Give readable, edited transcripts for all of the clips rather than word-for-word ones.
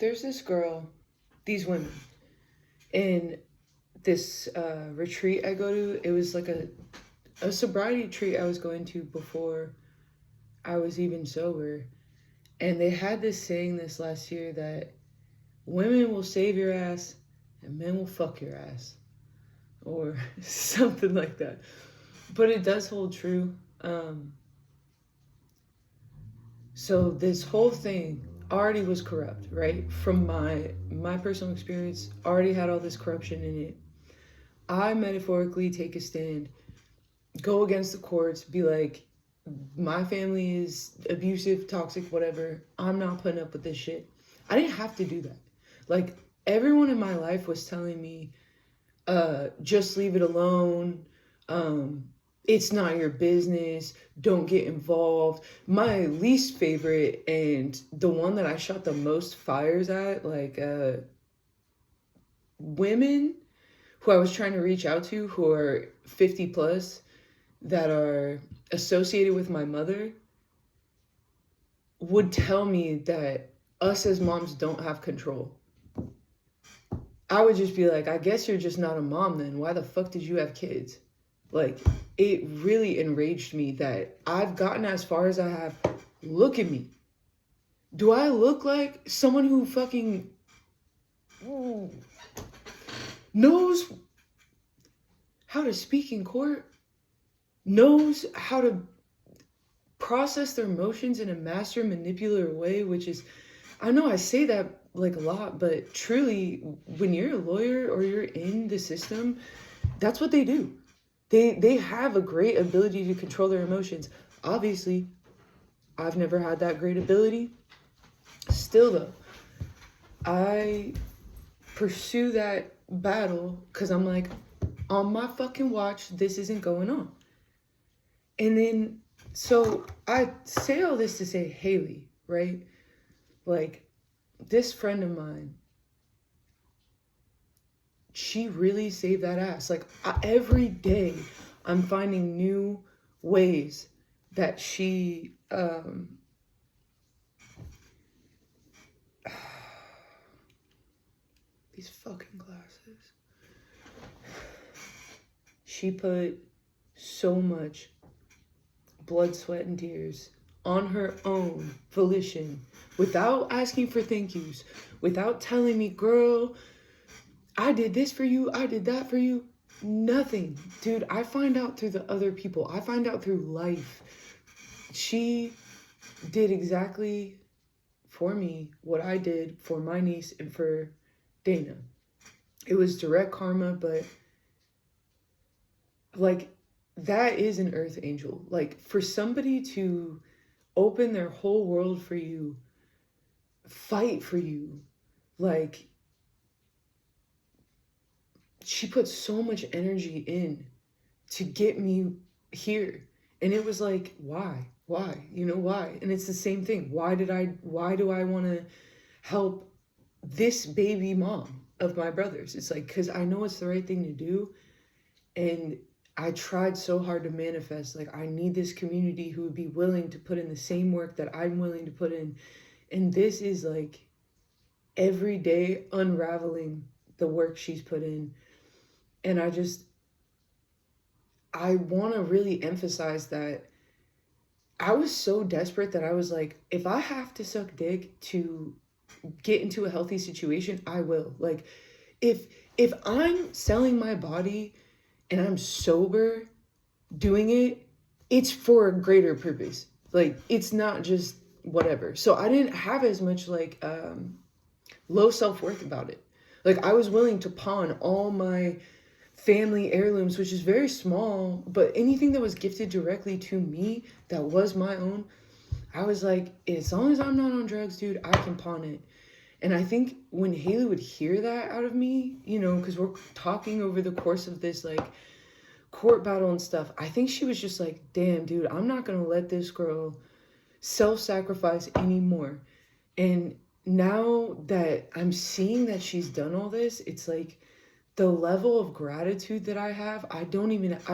there's this girl, these women, in this retreat I go to. It was like a sobriety retreat I was going to before I was even sober. And they had this saying this last year that women will save your ass and men will fuck your ass. Or something like that. But it does hold true. So this whole thing already was corrupt, right? From my personal experience, already had all this corruption in it. I metaphorically take a stand, go against the courts, be like, my family is abusive, toxic, whatever. I'm not putting up with this shit. I didn't have to do that. Like, everyone in my life was telling me, just leave it alone. It's not your business. Don't get involved. My least favorite and the one that I shot the most fires at, like, women who I was trying to reach out to who are 50 plus that are associated with my mother would tell me that us as moms don't have control. I would just be like, I guess you're just not a mom then. Why the fuck did you have kids? Like, it really enraged me that I've gotten as far as I have. Look at me. Do I look like someone who fucking knows how to speak in court? Knows how to process their emotions in a master manipulator way, which is, I know I say that like a lot, but truly, when you're a lawyer or you're in the system, that's what they do. They have a great ability to control their emotions. Obviously, I've never had that great ability. Still though, I pursue that battle because I'm like, on my fucking watch, this isn't going on. And then, so I say all this to say, Haley, right? Like, this friend of mine, she really saved that ass. Like, every day I'm finding new ways that she, these fucking glasses. She put so much blood, sweat, and tears on her own volition, without asking for thank yous, without telling me, girl, I did this for you, I did that for you. Nothing. Dude, I find out through the other people. I find out through life. She did exactly for me what I did for my niece and for Dana. It was direct karma, but like, that is an earth angel. Like, for somebody to open their whole world for you, fight for you, like, she put so much energy in to get me here. And it was like, why? You know, why? And it's the same thing. Why do I want to help this baby mom of my brother's? It's like, because I know it's the right thing to do. And I tried so hard to manifest, like, I need this community who would be willing to put in the same work that I'm willing to put in. And this is like every day unraveling the work she's put in. And I want to really emphasize that I was so desperate that I was like, if I have to suck dick to get into a healthy situation, I will. Like, if I'm selling my body and I'm sober doing it, it's for a greater purpose. Like, it's not just whatever. So I didn't have as much like low self-worth about it. Like, I was willing to pawn all my family heirlooms, which is very small, but anything that was gifted directly to me that was my own, I was like, as long as I'm not on drugs, dude, I can pawn it. And I think when Haley would hear that out of me, you know, because we're talking over the course of this like court battle and stuff, I think she was just like, damn, dude, I'm not gonna let this girl self-sacrifice anymore. And now that I'm seeing that she's done all this, it's like the level of gratitude that I have, I've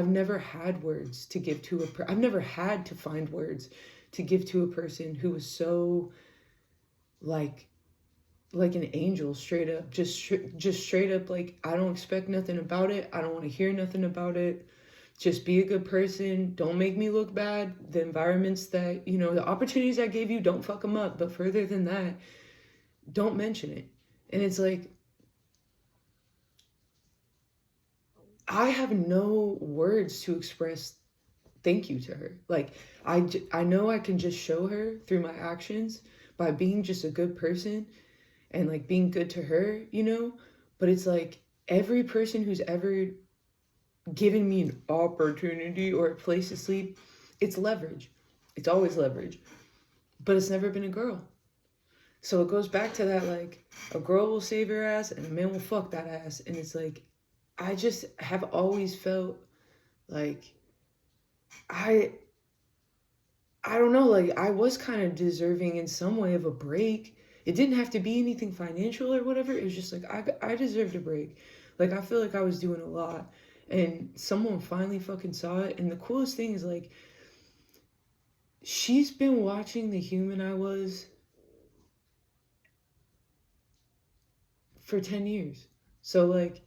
never had words to give to I've never had to find words to give to a person who was so, like, like an angel, straight up. Just straight up, like, I don't expect nothing about it. I don't want to hear nothing about it. Just be a good person. Don't make me look bad. The environments that, the opportunities I gave you, don't fuck them up. But further than that, don't mention it. And it's like, I have no words to express thank you to her. Like, I know I can just show her through my actions by being just a good person and like being good to her, but it's like every person who's ever given me an opportunity or a place to sleep, it's leverage. It's always leverage, but it's never been a girl. So it goes back to that, like, a girl will save her ass and a man will fuck that ass. And it's like, I just have always felt like I don't know, like, I was kind of deserving in some way of a break. It didn't have to be anything financial or whatever. It was just like, I deserved a break. Like, I feel like I was doing a lot. And someone finally fucking saw it. And the coolest thing is, like, she's been watching the human I was for 10 years. So, like,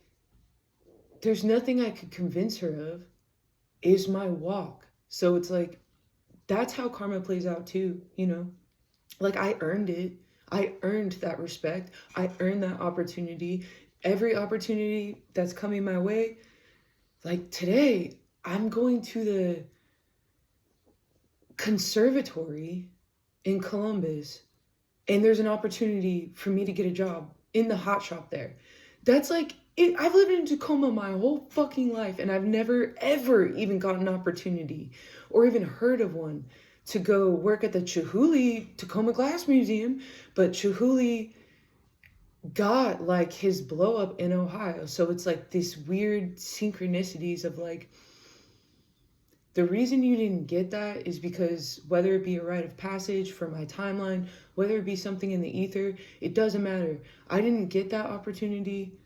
there's nothing I could convince her of. Is my walk. So it's like, that's how karma plays out too, Like, I earned it. I earned that respect. I earned that opportunity. Every opportunity that's coming my way, like today, I'm going to the conservatory in Columbus, and there's an opportunity for me to get a job in the hot shop there. That's like, I've lived in Tacoma my whole fucking life, and I've never, ever even got an opportunity or even heard of one to go work at the Chihuly Tacoma Glass Museum. But Chihuly got like his blow up in Ohio. So it's like this weird synchronicities of like, the reason you didn't get that is because whether it be a rite of passage for my timeline, whether it be something in the ether, it doesn't matter. I didn't get that opportunity.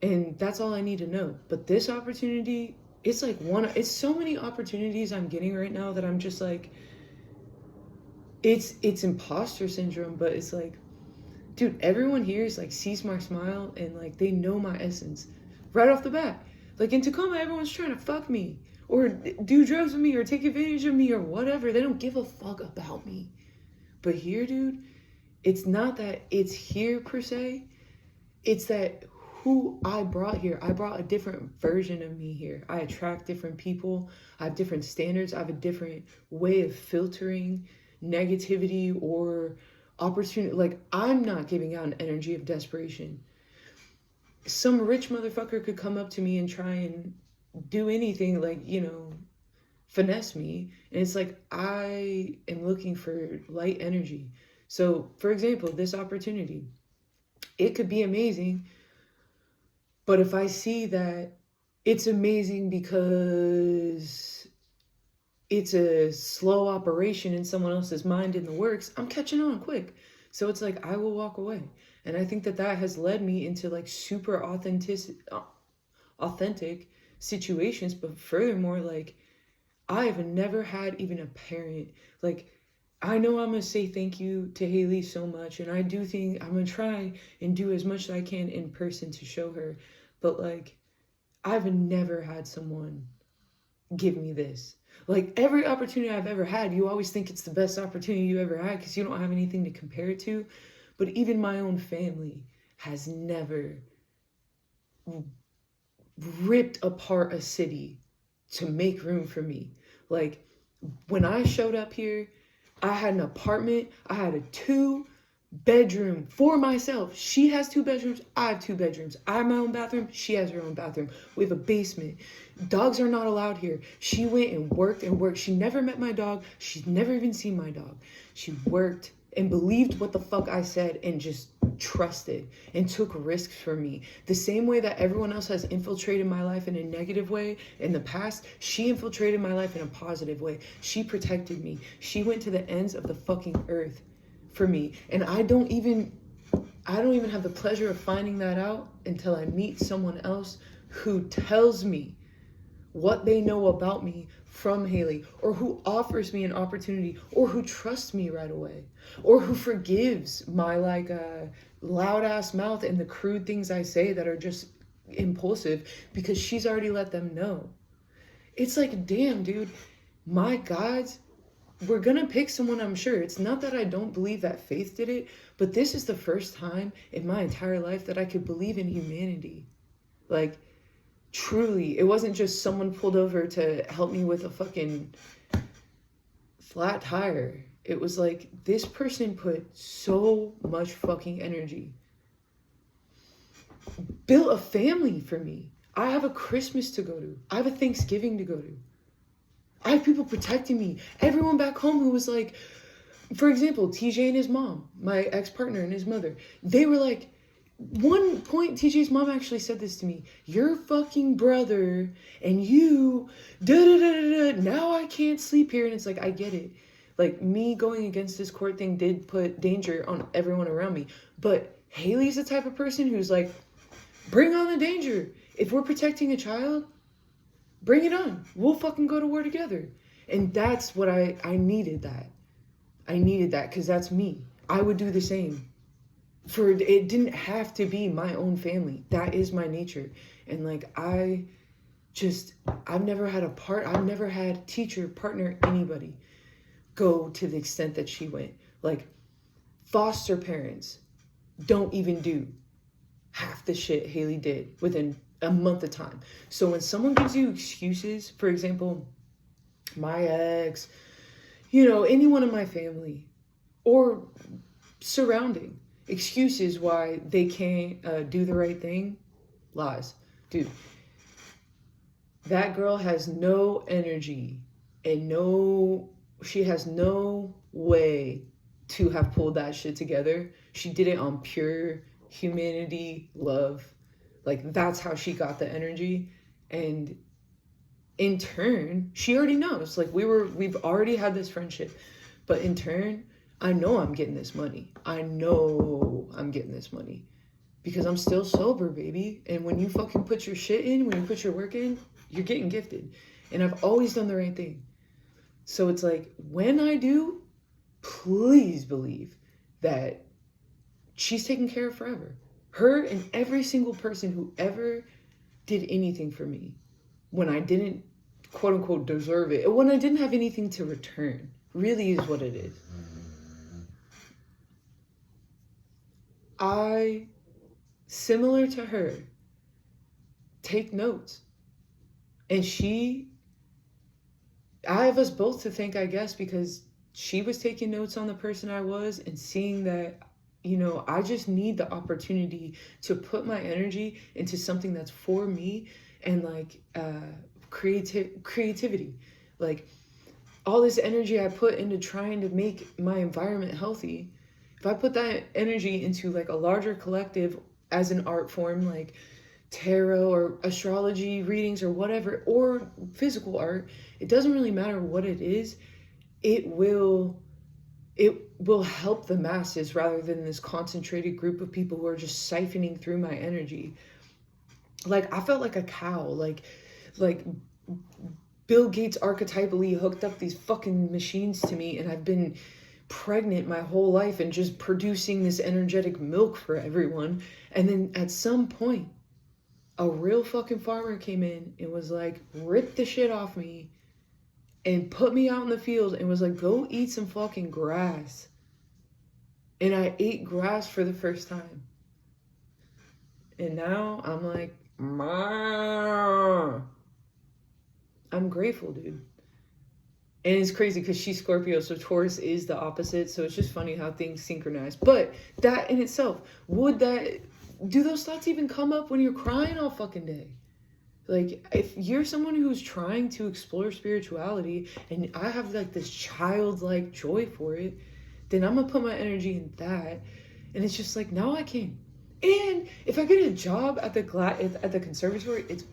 And that's all I need to know. But this opportunity, it's like it's so many opportunities I'm getting right now that I'm just like, it's imposter syndrome, but it's like, dude, everyone here is like, sees my smile and like, they know my essence right off the bat. Like in Tacoma, everyone's trying to fuck me or do drugs with me or take advantage of me or whatever. They don't give a fuck about me. But here, dude, it's not that it's here per se. It's that who I brought here. I brought a different version of me here. I attract different people. I have different standards. I have a different way of filtering negativity or opportunity. Like, I'm not giving out an energy of desperation. Some rich motherfucker could come up to me and try and do anything, like, finesse me. And it's like, I am looking for light energy. So, for example, this opportunity, it could be amazing. But if I see that it's amazing because it's a slow operation in someone else's mind in the works, I'm catching on quick. So it's like, I will walk away. And I think that has led me into like super authentic situations. But furthermore, like, I've never had even a parent, like, I know I'm going to say thank you to Haley so much. And I do think I'm going to try and do as much as I can in person to show her. But like, I've never had someone give me this. Like, every opportunity I've ever had, you always think it's the best opportunity you ever had because you don't have anything to compare it to. But even my own family has never ripped apart a city to make room for me. Like, when I showed up here, I had an apartment. I had a 2-bedroom for myself. She has 2 bedrooms. I have 2 bedrooms. I have my own bathroom. She has her own bathroom. We have a basement. Dogs are not allowed here. She went and worked and worked. She never met my dog. She's never even seen my dog. She worked and believed what the fuck I said and just trusted and took risks for me. The same way that everyone else has infiltrated my life in a negative way in the past, she infiltrated my life in a positive way. She protected me. She went to the ends of the fucking earth for me. And I don't even have the pleasure of finding that out until I meet someone else who tells me what they know about me from Haley, or who offers me an opportunity, or who trusts me right away, or who forgives my like loud ass mouth and the crude things I say that are just impulsive, because she's already let them know. It's like, damn, dude, my gods, we're gonna pick someone, I'm sure. It's not that I don't believe that Faith did it, but this is the first time in my entire life that I could believe in humanity. Like, truly, it wasn't just someone pulled over to help me with a fucking flat tire. It was like, this person put so much fucking energy, built a family for me. I have a Christmas to go to. I have a Thanksgiving to go to. I have people protecting me. Everyone back home who was like, for example, TJ and his mom, my ex-partner and his mother, they were like, one point TJ's mom actually said this to me, your fucking brother and you, da-da-da-da-da, now I can't sleep here. And it's like, I get it. Like, me going against this court thing did put danger on everyone around me. But Haley's the type of person who's like, bring on the danger. If we're protecting a child, bring it on. We'll fucking go to war together. And that's what I needed that. I needed that because that's me. I would do the same. For it didn't have to be my own family. That is my nature. And like, I've never had teacher, partner, anybody go to the extent that she went. Like, foster parents don't even do half the shit Haley did within a month of time. So when someone gives you excuses, for example, my ex, anyone in my family or surrounding, excuses why they can't do the right thing, lies. Dude, that girl has no energy and she has no way to have pulled that shit together. She did it on pure humanity, love. Like, that's how she got the energy. And in turn, she already knows. Like, we've already had this friendship. But in turn, I know I'm getting this money. I know I'm getting this money. Because I'm still sober, baby. And when you fucking put your shit in, when you put your work in, you're getting gifted. And I've always done the right thing. So it's like, when I do, please believe that she's taken care of forever. Her and every single person who ever did anything for me when I didn't, quote unquote, deserve it. When I didn't have anything to return, really is what it is. I, similar to her, take notes. And I have us both to thank, I guess, because she was taking notes on the person I was and seeing that, I just need the opportunity to put my energy into something that's for me and like creativity. Like, all this energy I put into trying to make my environment healthy, if I put that energy into like a larger collective as an art form, like tarot or astrology readings or whatever, or physical art, it doesn't really matter what it is, it will help the masses rather than this concentrated group of people who are just siphoning through my energy. Like, I felt like a cow, like Bill Gates archetypally hooked up these fucking machines to me, and I've been pregnant my whole life and just producing this energetic milk for everyone. And then at some point, a real fucking farmer came in and was like, ripped the shit off me and put me out in the field and was like, go eat some fucking grass. And I ate grass for the first time. And now I'm like, I'm grateful, dude. And it's crazy because she's Scorpio, so Taurus is the opposite. So it's just funny how things synchronize. But that in itself, do those thoughts even come up when you're crying all fucking day? Like, if you're someone who's trying to explore spirituality and I have like this childlike joy for it, then I'm gonna put my energy in that. And it's just like, now I can. And if I get a job at the conservatory, it's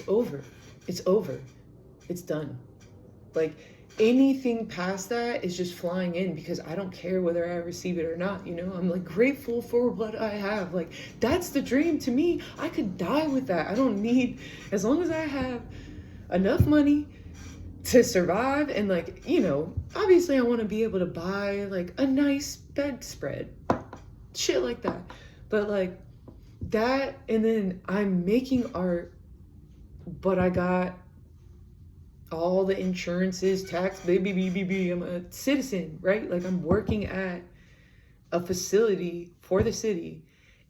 over. It's over. It's done. Like, anything past that is just flying in because I don't care whether I receive it or not, you know? I'm like grateful for what I have. Like, that's the dream to me. I could die with that. I don't need, as long as I have enough money to survive, and like, you know, obviously I want to be able to buy like a nice bedspread, shit like that. But like that, and then I'm making art, but I got all the insurances, tax, baby. I'm a citizen, right? Like I'm working at a facility for the city.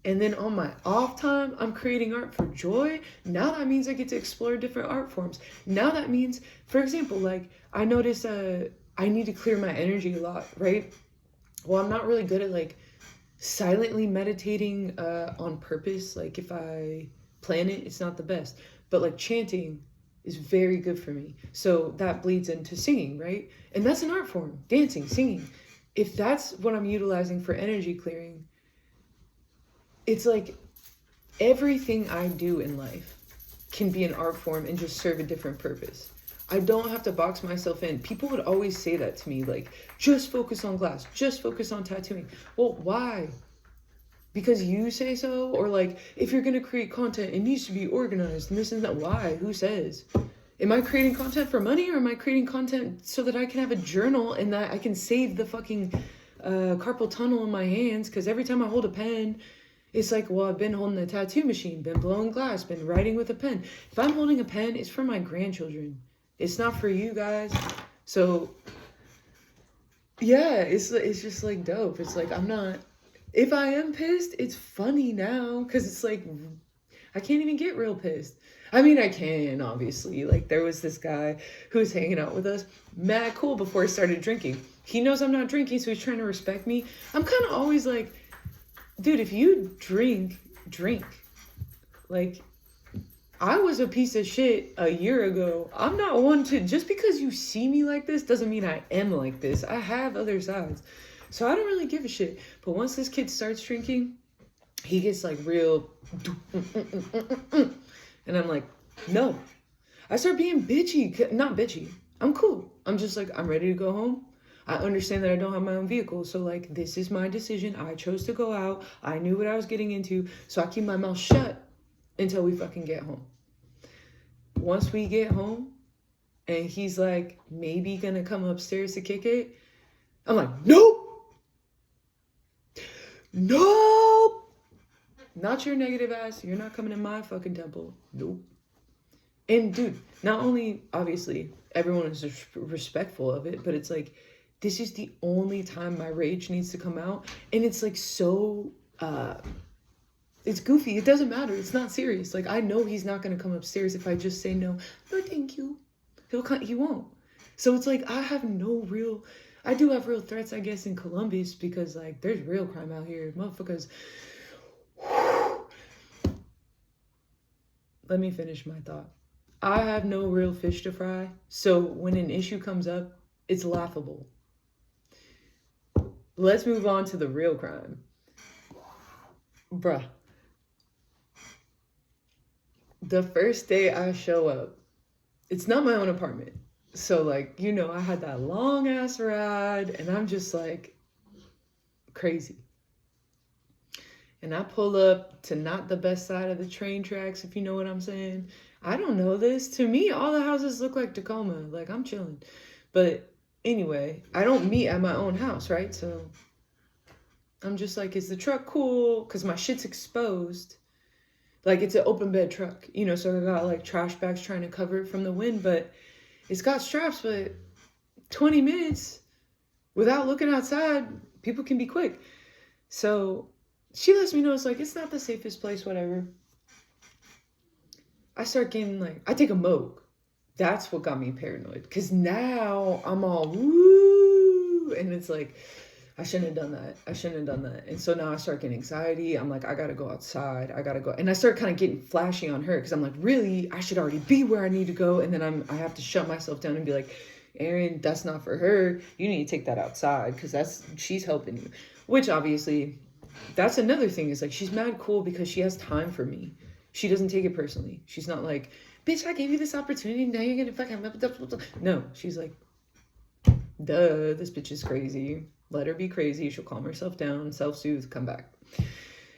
And then on my off time, I'm creating art for joy. Now that means I get to explore different art forms. Now that means, for example, like I notice I need to clear my energy a lot, right? Well, I'm not really good at like silently meditating on purpose. Like if I plan it, it's not the best. But like chanting is very good for me. So that bleeds into singing, right? And that's an art form, dancing, singing. If that's what I'm utilizing for energy clearing, it's like everything I do in life can be an art form and just serve a different purpose. I don't have to box myself in. People would always say that to me, like, just focus on glass, just focus on tattooing. Well, why? Because you say so? Or like, if you're going to create content, it needs to be organized and this and that. Why? Who says? Am I creating content for money, or am I creating content so that I can have a journal and that I can save the fucking carpal tunnel in my hands? Because every time I hold a pen, it's like, well, I've been holding a tattoo machine, been blowing glass, been writing with a pen. If I'm holding a pen, it's for my grandchildren. It's not for you guys. So yeah, it's just like dope. It's like, I'm not, if I am pissed, it's funny now because it's like, I can't even get real pissed. I mean, I can, obviously. Like, there was this guy who was hanging out with us, mad cool before he started drinking. He knows I'm not drinking, so he's trying to respect me. I'm kind of always like, dude, if you drink. Like, I was a piece of shit a year ago. I'm not one to, just because you see me like this doesn't mean I am like this. I have other sides. So I don't really give a shit. But once this kid starts drinking, he gets like real, and I'm like, no. I start being bitchy. Not bitchy. I'm cool. I'm just like, I'm ready to go home. I understand that I don't have my own vehicle. So like, this is my decision. I chose to go out. I knew what I was getting into. So I keep my mouth shut until we fucking get home. Once we get home and he's like, maybe gonna come upstairs to kick it, I'm like, nope. Not your negative ass. You're not coming in my fucking temple. Nope. And dude, not only, obviously, everyone is respectful of it, but it's like, this is the only time my rage needs to come out. And it's like so, it's goofy. It doesn't matter. It's not serious. Like, I know he's not going to come upstairs if I just say no, thank you. He won't. So it's like, I do have real threats, I guess, in Columbus, because like, there's real crime out here. Motherfuckers. Let me finish my thought. I have no real fish to fry. So when an issue comes up, it's laughable. Let's move on to the real crime. Bruh. The first day I show up, it's not my own apartment. So like, you know, I had that long ass ride and I'm just like crazy. And I pull up to not the best side of the train tracks, if you know what I'm saying. I don't know this. To me, all the houses look like Tacoma. Like, I'm chilling. But anyway, I don't meet at my own house, right? So I'm just like, is the truck cool? Because my shit's exposed. Like, it's an open bed truck, you know, so I got like trash bags trying to cover it from the wind, but it's got straps. But 20 minutes without looking outside, people can be quick. So she lets me know, it's like, it's not the safest place, whatever. I start getting like, I take a moke. That's what got me paranoid. Because now I'm all woo. And it's like, I shouldn't have done that. And so now I start getting anxiety. I'm like, I got to go outside. I got to go. And I start kind of getting flashy on her because I'm like, really, I should already be where I need to go. And then I have to shut myself down and be like, Erin, that's not for her. You need to take that outside because she's helping you. Which obviously, that's another thing, is like, she's mad cool because she has time for me. She doesn't take it personally. She's not like, bitch, I gave you this opportunity. Now you're going to fucking... No, she's like, Duh, this bitch is crazy. Let her be crazy. She'll calm herself down, self-soothe, come back.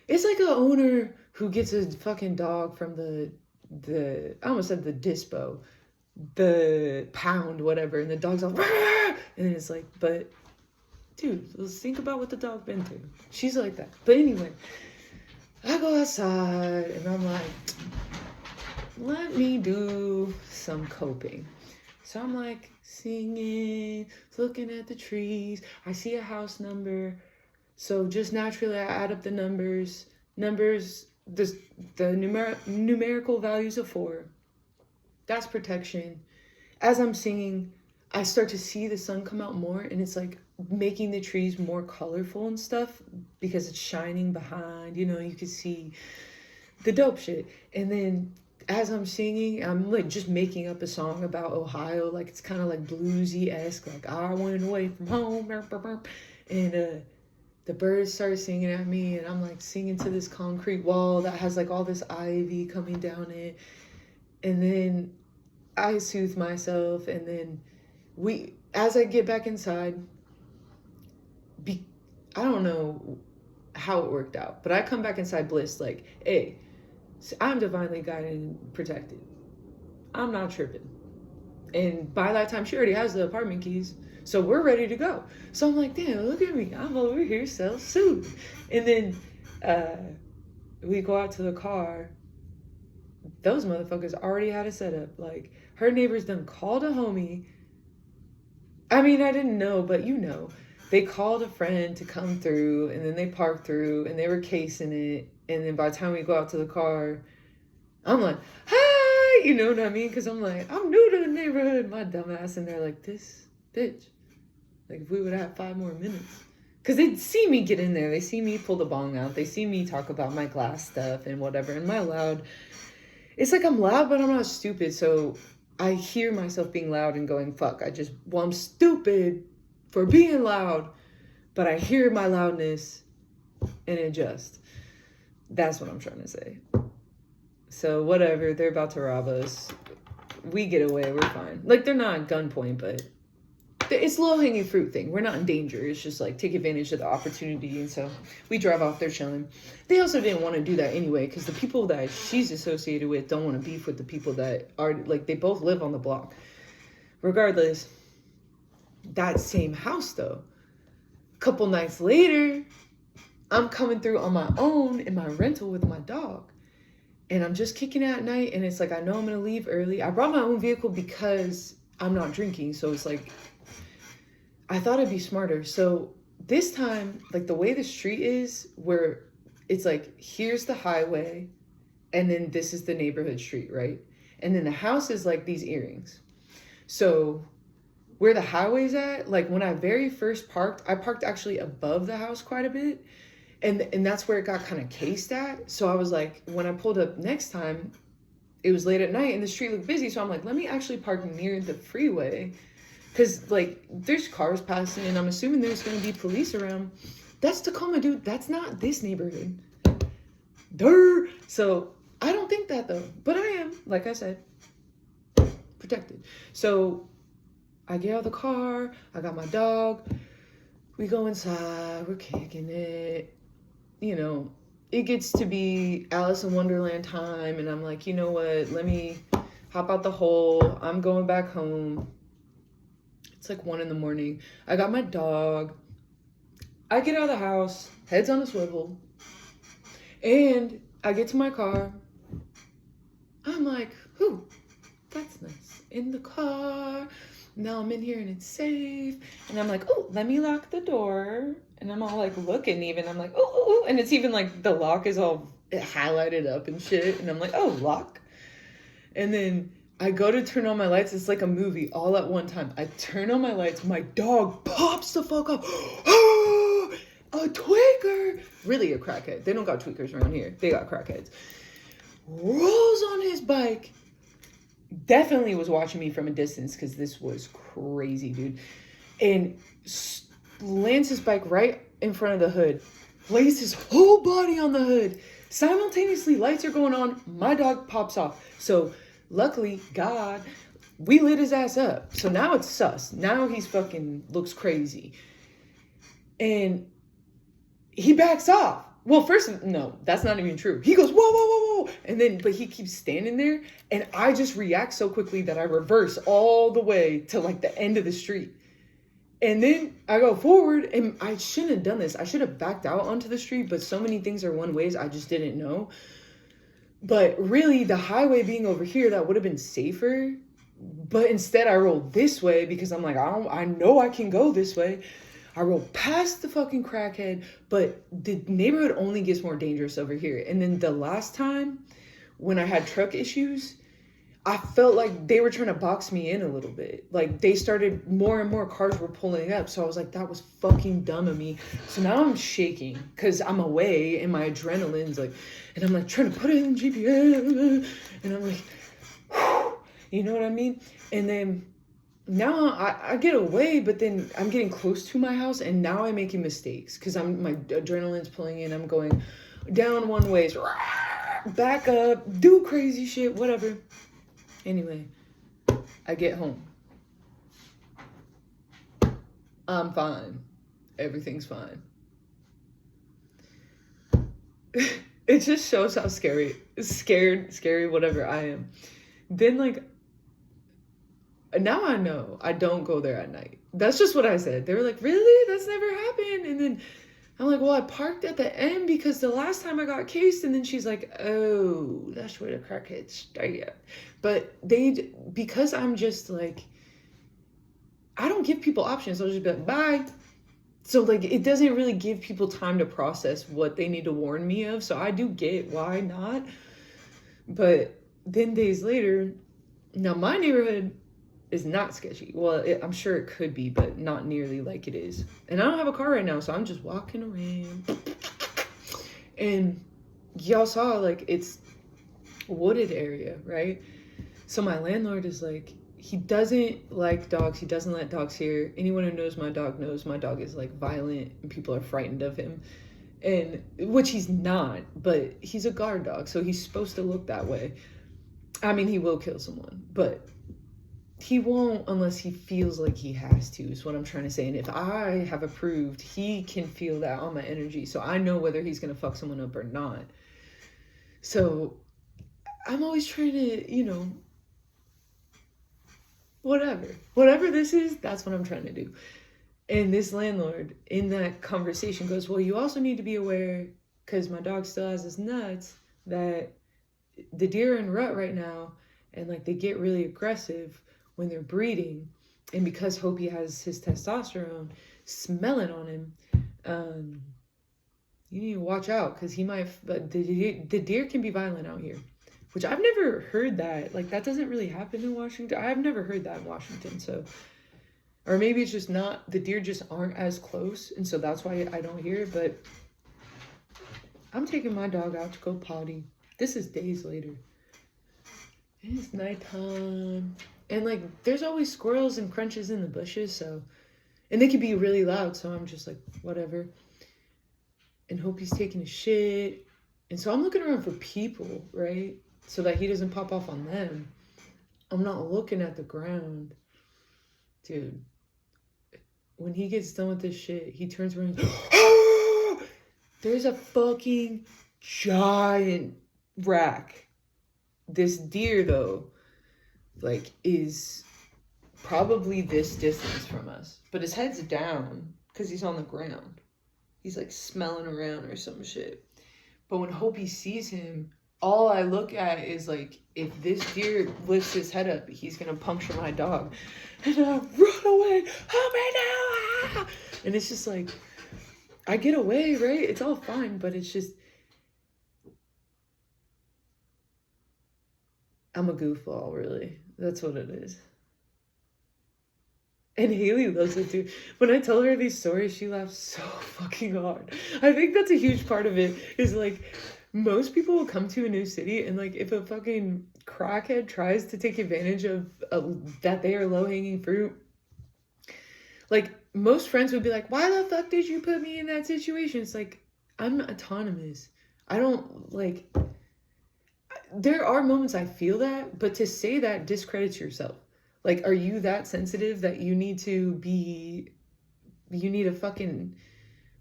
It's like a owner who gets a fucking dog from I almost said the dispo, the pound, whatever, and the dog's all, "Rah!" And it's like, but dude, let's think about what the dog been through. She's like that. But anyway, I go outside and I'm like, let me do some coping. So I'm like singing, looking at the trees. I see a house number. So just naturally I add up the numbers, the numerical values of 4. That's protection. As I'm singing, I start to see the sun come out more, and it's like making the trees more colorful and stuff because it's shining behind, you can see the dope shit. And then as I'm singing, I'm like just making up a song about Ohio, like it's kind of like bluesy-esque, like I went away from home, and the birds start singing at me, and I'm like singing to this concrete wall that has like all this ivy coming down it. And then I soothe myself, and then as I get back inside, I don't know how it worked out, but I come back inside bliss like, hey, I'm divinely guided and protected. I'm not tripping. And by that time, she already has the apartment keys, so we're ready to go. So I'm like, damn, look at me. I'm over here self-soothed. And then we go out to the car. Those motherfuckers already had a setup. Like, her neighbors done called a homie. I mean, I didn't know, but they called a friend to come through, and then they parked through, and they were casing it. And then by the time we go out to the car, I'm like, hi, you know what I mean? Because I'm like, I'm new to the neighborhood, my dumbass. And they're like, this bitch. Like, if we would have 5 more minutes. Because they see me get in there. They see me pull the bong out. They see me talk about my glass stuff and whatever. And my loud, it's like I'm loud, but I'm not stupid. So I hear myself being loud and going, fuck, I'm stupid for being loud. But I hear my loudness and adjust. That's what I'm trying to say. So whatever, they're about to rob us. We get away, we're fine. Like, they're not at gunpoint, but it's low-hanging fruit thing. We're not in danger. It's just like take advantage of the opportunity. And so we drive off, they're chilling. They also didn't want to do that anyway, because the people that she's associated with don't want to beef with the people that are, like, they both live on the block. Regardless, that same house though, a couple nights later, I'm coming through on my own in my rental with my dog. And I'm just kicking it at night. And it's like, I know I'm going to leave early. I brought my own vehicle because I'm not drinking. So it's like, I thought I'd be smarter. So this time, like the way the street is, where it's like, here's the highway. And then this is the neighborhood street, right? And then the house is like these earrings. So where the highway's at, like when I very first parked, I parked actually above the house quite a bit. And that's where it got kind of cased at. So I was like, when I pulled up next time, it was late at night and the street looked busy. So I'm like, let me actually park near the freeway. Because, like, there's cars passing and I'm assuming there's going to be police around. That's Tacoma, dude. That's not this neighborhood. Durr. So I don't think that, though. But I am, like I said, protected. So I get out of the car. I got my dog. We go inside. We're kicking it. You know, it gets to be Alice in Wonderland time. And I'm like, you know what? Let me hop out the hole. I'm going back home. It's like 1 a.m. I got my dog. I get out of the house, head's on a swivel. And I get to my car. I'm like, whew, that's nice. In the car. Now I'm in here and it's safe. And I'm like, oh, let me lock the door. And I'm all like looking even. I'm like, oh. And it's even like the lock is all highlighted up and shit. And I'm like, oh, lock. And then I go to turn on my lights. It's like a movie all at one time. I turn on my lights. My dog pops the fuck up. Oh, a tweaker. Really a crackhead. They don't got tweakers around here. They got crackheads. Rolls on his bike. Definitely was watching me from a distance because this was crazy, dude. And lands his bike right in front of the hood. Lays his whole body on the hood. Simultaneously, lights are going on. My dog pops off. So luckily, God, We lit his ass up. So now it's sus. Now he's fucking looks crazy. And he backs off. Well, first, no, that's not even true. He goes, whoa, whoa, whoa, whoa. And then, but he keeps standing there. And I just react so quickly that I reverse all the way to like the end of the street. And then I go forward, and I shouldn't have done this. I should have backed out onto the street, but so many things are one ways I just didn't know. But really, the highway being over here, that would have been safer. But instead, I rolled this way because I'm like, I know I can go this way. I rolled past the fucking crackhead, but the neighborhood only gets more dangerous over here. And then the last time when I had truck issues, I felt like they were trying to box me in a little bit. Like they started, more and more cars were pulling up. So I was like, that was fucking dumb of me. So now I'm shaking because I'm away and my adrenaline's like, and I'm like trying to put it in GPS. And I'm like, whew, you know what I mean? And then now I get away, but then I'm getting close to my house and now I'm making mistakes because my adrenaline's pulling in. I'm going down one ways, back up, do crazy shit, whatever. Anyway, I get home. I'm fine. Everything's fine. It just shows how scary, whatever I am. Then like, now I know I don't go there at night. That's just what I said. They were like, really? That's never happened. And then I'm like, well, I parked at the end because the last time I got cased. And then she's like, oh, that's where the crackheads stay at. But because I'm just like, I don't give people options. I'll just be like, bye. So like, it doesn't really give people time to process what they need to warn me of. So I do get why not. But then days later, now my neighborhood is not sketchy. Well, I'm sure it could be, but not nearly like it is. And I don't have a car right now, so I'm just walking around. And y'all saw, like, it's a wooded area, right? So my landlord is like, he doesn't like dogs. He doesn't let dogs here. Anyone who knows my dog is, like, violent, and people are frightened of him. And, which he's not, but he's a guard dog, so he's supposed to look that way. I mean, he will kill someone, but he won't unless he feels like he has to, is what I'm trying to say. And if I have approved, he can feel that on my energy. So I know whether he's going to fuck someone up or not. So I'm always trying to, you know, whatever this is, that's what I'm trying to do. And this landlord in that conversation goes, well, you also need to be aware, because my dog still has his nuts, that the deer are in rut right now, and like they get really aggressive when they're breeding, and because Hopi has his testosterone smelling on him, you need to watch out because he might. But the deer can be violent out here, which I've never heard that. Like that doesn't really happen in Washington. I've never heard that in Washington. So, or maybe it's just not, the deer just aren't as close, and so that's why I don't hear it. But I'm taking my dog out to go potty. This is days later. It's nighttime. And, like, there's always squirrels and crunches in the bushes, so... And they can be really loud, so I'm just like, whatever. And Hopi's taking a shit. And so I'm looking around for people, right? So that he doesn't pop off on them. I'm not looking at the ground. Dude. When he gets done with this shit, he turns around and... There's a fucking giant rack. This deer, though, like, is probably this distance from us. But his head's down because he's on the ground. He's, like, smelling around or some shit. But when Hopi sees him, all I look at is, like, if this deer lifts his head up, he's going to puncture my dog. And I run away. Hopi, no! Ah! And it's just, like, I get away, right? It's all fine, but it's just... I'm a goofball, really. That's what it is. And Haley loves it too. When I tell her these stories, she laughs so fucking hard. I think that's a huge part of it, is like, most people will come to a new city and like, if a fucking crackhead tries to take advantage of that they are low-hanging fruit, like, most friends would be like, why the fuck did you put me in that situation? It's like, I'm autonomous. I don't, like... There are moments I feel that, but to say that discredits yourself. Like, are you that sensitive that you need a fucking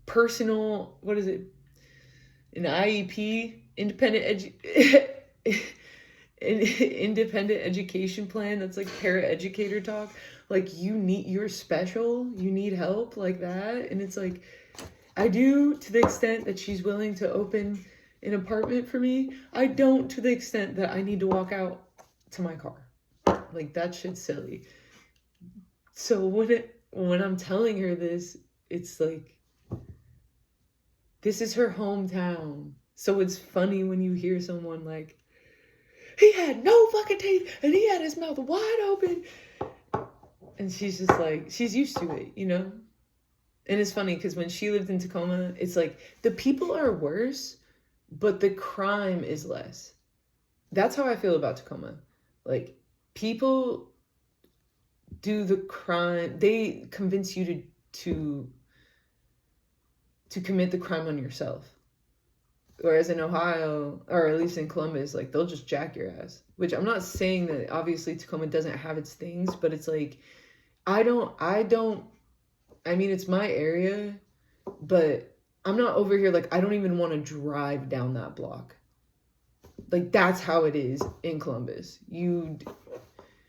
personal, what is it? An IEP, independent education plan that's like paraeducator talk. Like, you're special, you need help like that. And it's like, I do to the extent that she's willing to open an apartment for me. I don't to the extent that I need to walk out to my car. Like, that shit's silly. So when I'm telling her this, it's like, this is her hometown. So it's funny when you hear someone like, he had no fucking teeth and he had his mouth wide open. And she's just like, she's used to it, you know? And it's funny because when she lived in Tacoma, it's like the people are worse, but the crime is less. That's how I feel about Tacoma. Like, people do the crime, they convince you to commit the crime on yourself. Whereas in Ohio, or at least in Columbus, like, they'll just jack your ass. Which I'm not saying that obviously Tacoma doesn't have its things, but it's like, I mean, it's my area, but I'm not over here, like, I don't even want to drive down that block. Like, that's how it is in Columbus.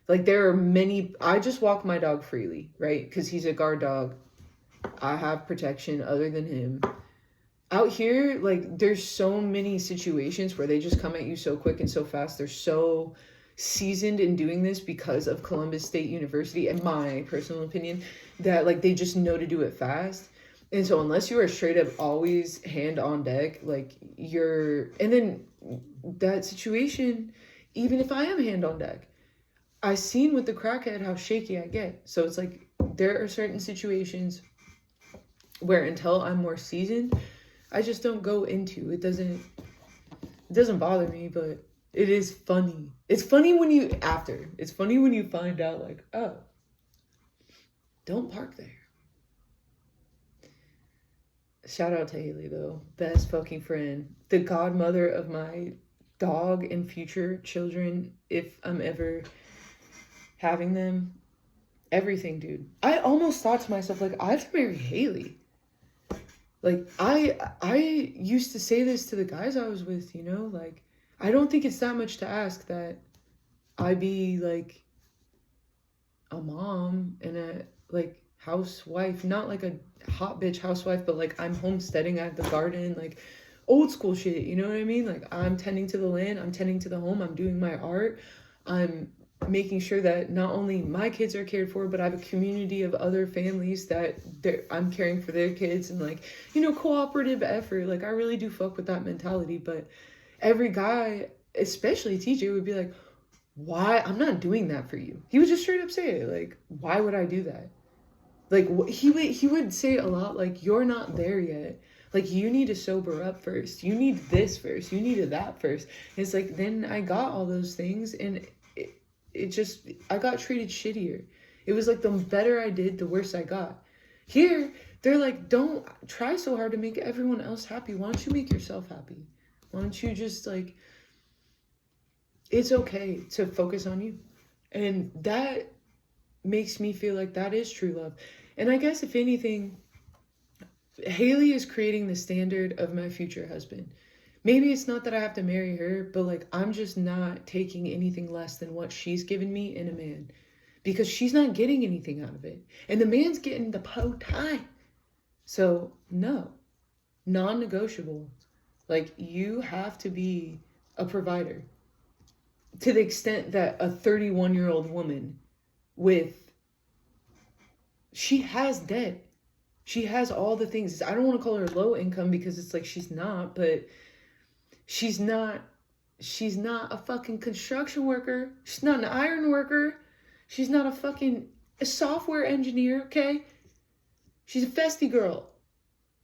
Like, there are many, I just walk my dog freely, right? Because he's a guard dog. I have protection other than him. Out here, like, there's so many situations where they just come at you so quick and so fast. They're so seasoned in doing this because of Columbus State University, in my personal opinion, that, like, they just know to do it fast. And so unless you are straight up always hand on deck, like, and then that situation, even if I am hand on deck, I seen with the crackhead how shaky I get. So it's like, there are certain situations where until I'm more seasoned, I just don't go into it. Doesn't bother me, but it is funny. It's funny when you find out, like, oh, don't park there. Shout out to Haley, though. Best fucking friend. The godmother of my dog and future children, if I'm ever having them. Everything, dude. I almost thought to myself, like, I have to marry Haley. Like, I used to say this to the guys I was with, you know? Like, I don't think it's that much to ask that I be, like, a mom and a, like, housewife. Not, like, a hot bitch housewife, but, like, I'm homesteading at the garden, like, old school shit, you know what I mean? Like, I'm tending to the land, I'm tending to the home, I'm doing my art, I'm making sure that not only my kids are cared for, but I have a community of other families that I'm caring for their kids, and, like, you know, cooperative effort. Like, I really do fuck with that mentality. But every guy, especially TJ, would be like, why? I'm not doing that for you. He would just straight up say it. Like, why would I do that? Like, he would say a lot, like, you're not there yet. Like, you need to sober up first. You need this first. You needed that first. And it's like, then I got all those things, and I got treated shittier. It was like, the better I did, the worse I got. Here, they're like, don't try so hard to make everyone else happy. Why don't you make yourself happy? Why don't you just, like, it's okay to focus on you. And that makes me feel like that is true love. And I guess, if anything, Haley is creating the standard of my future husband. Maybe it's not that I have to marry her, but, like, I'm just not taking anything less than what she's given me in a man. Because she's not getting anything out of it. And the man's getting the po time. So, no. Non-negotiable. Like, you have to be a provider. To the extent that a 31-year-old woman she has debt. She has all the things. I don't want to call her low income because it's like she's not, but she's not a fucking construction worker. She's not an iron worker. She's not a software engineer, okay? She's a festy girl.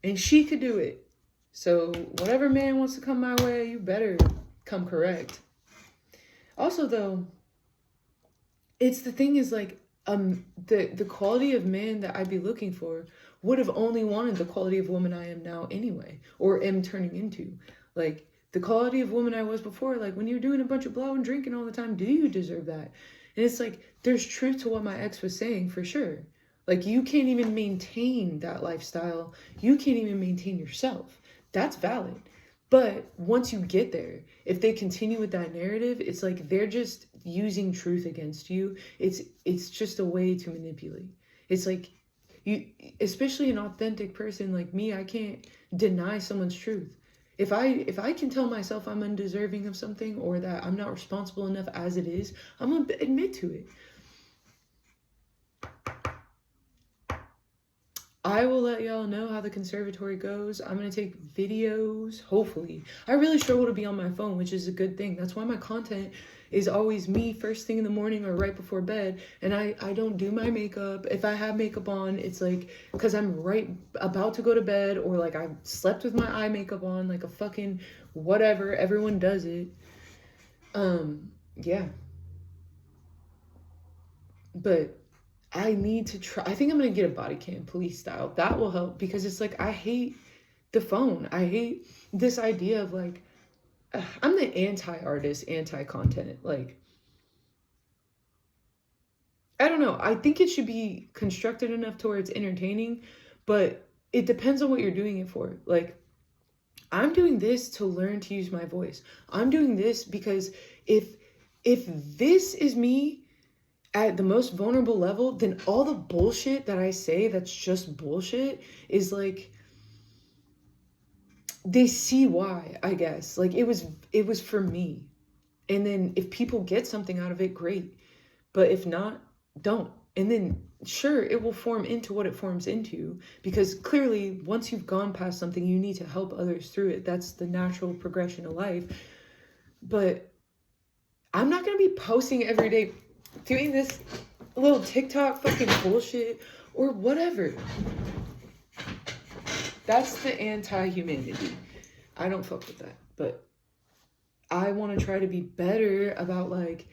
And she could do it. So whatever man wants to come my way, you better come correct. Also, though, it's the thing is, like, the quality of man that I'd be looking for would have only wanted the quality of woman I am now anyway, or am turning into. Like, the quality of woman I was before, like, when you're doing a bunch of blow and drinking all the time, do you deserve that? And it's like, there's truth to what my ex was saying for sure. Like, you can't even maintain that lifestyle. You can't even maintain yourself. That's valid. But once you get there, if they continue with that narrative, it's like they're just using truth against you. It's just a way to manipulate. It's like you, especially an authentic person like me, I can't deny someone's truth. If I can tell myself I'm undeserving of something or that I'm not responsible enough as it is, I'm gonna admit to it. I will let y'all know how the conservatory goes. I'm going to take videos, hopefully. I really struggle to be on my phone, which is a good thing. That's why my content is always me first thing in the morning or right before bed. And I don't do my makeup. If I have makeup on, it's like because I'm right about to go to bed, or like I slept with my eye makeup on, like a fucking whatever. Everyone does it. Yeah. But I need to try. I think I'm gonna get a body cam, police style. That will help because it's like I hate the phone. I hate this idea of like I'm the anti-artist, anti-content. Like, I don't know. I think it should be constructed enough to where it's entertaining, but it depends on what you're doing it for. Like, I'm doing this to learn to use my voice. I'm doing this because if this is me at the most vulnerable level, then all the bullshit that I say that's just bullshit is like, they see why, I guess. Like, it was for me. And then if people get something out of it, great. But if not, don't. And then sure, it will form into what it forms into, because clearly once you've gone past something, you need to help others through it. That's the natural progression of life. But I'm not going to be posting every day doing this little TikTok fucking bullshit or whatever. That's the anti-humanity. I don't fuck with that. But I want to try to be better about like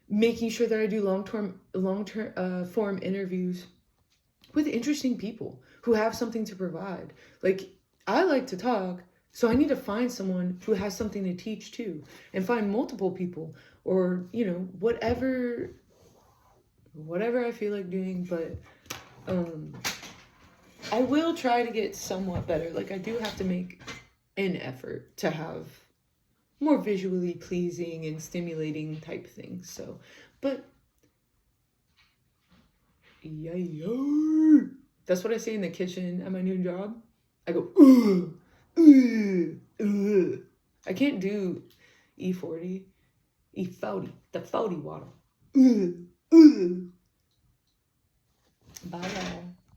making sure that I do long-term form interviews with interesting people who have something to provide. Like, I like to talk, so I need to find someone who has something to teach too, and find multiple people, or, you know, whatever I feel like doing. But I will try to get somewhat better. Like, I do have to make an effort to have more visually pleasing and stimulating type things. So, but yeah, that's what I say in the kitchen at my new job. I go, ugh, ugh, ugh. I can't do E40, E40, the 40 water. Bye, y'all.